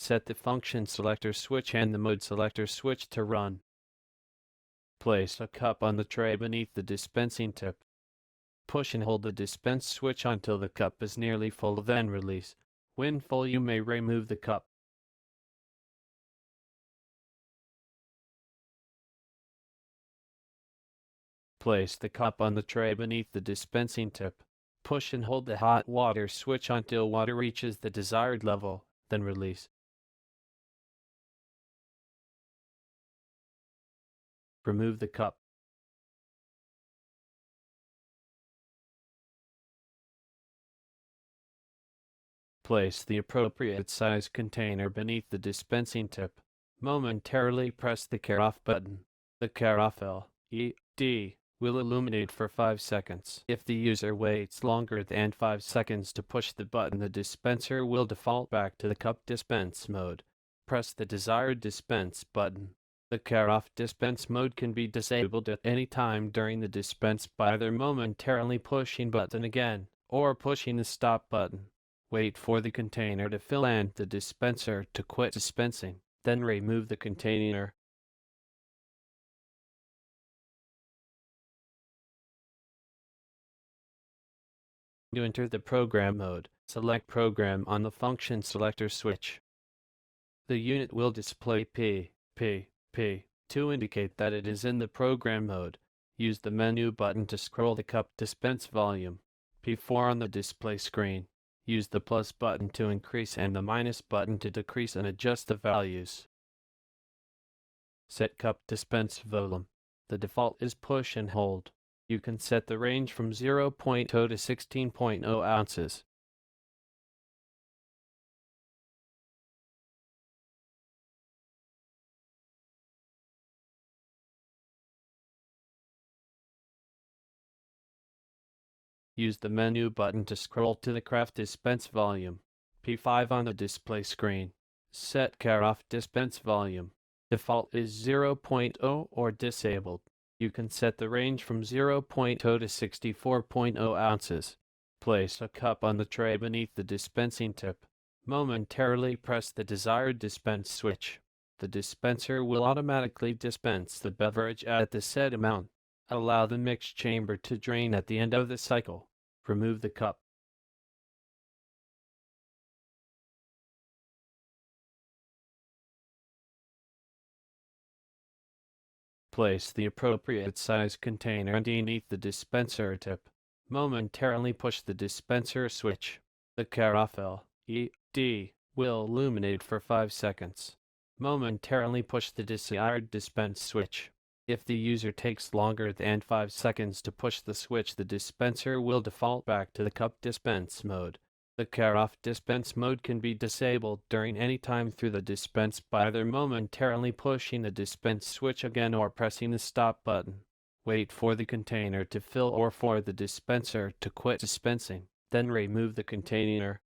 set the function selector switch and the mode selector switch to run. Place a cup on the tray beneath the dispensing tip. Push and hold the dispense switch until the cup is nearly full, then release. When full, you may remove the cup. Place the cup on the tray beneath the dispensing tip. Push and hold the hot water switch until water reaches the desired level, then release. Remove the cup. Place the appropriate size container beneath the dispensing tip. Momentarily press the Carafe button. The Carafe LED will illuminate for 5 seconds. If the user waits longer than 5 seconds to push the button, the dispenser will default back to the cup dispense mode. Press the desired dispense button. The Carafe dispense mode can be disabled at any time during the dispense by either momentarily pushing button again, or pushing the stop button. Wait for the container to fill and the dispenser to quit dispensing, then remove the container. To enter the program mode, select Program on the function selector switch. The unit will display P to indicate that it is in the program mode. Use the menu button to scroll the cup dispense volume. P4 on the display screen. Use the plus button to increase and the minus button to decrease and adjust the values. Set cup dispense volume. The default is push and hold. You can set the range from 0.0 to 16.0 ounces. Use the menu button to scroll to the Carafe dispense volume. P5 on the display screen. Set Carafe dispense volume. Default is 0.0 or disabled. You can set the range from 0.0 to 64.0 ounces. Place a cup on the tray beneath the dispensing tip. Momentarily press the desired dispense switch. The dispenser will automatically dispense the beverage at the set amount. Allow the mix chamber to drain at the end of the cycle. Remove the cup. Place the appropriate size container underneath the dispenser tip. Momentarily push the dispenser switch. The Carafe LED will illuminate for 5 seconds. Momentarily push the desired dispense switch. If the user takes longer than 5 seconds to push the switch, the dispenser will default back to the cup dispense mode. The Carafe dispense mode can be disabled during any time through the dispense by either momentarily pushing the dispense switch again or pressing the stop button. Wait for the container to fill or for the dispenser to quit dispensing, then remove the container.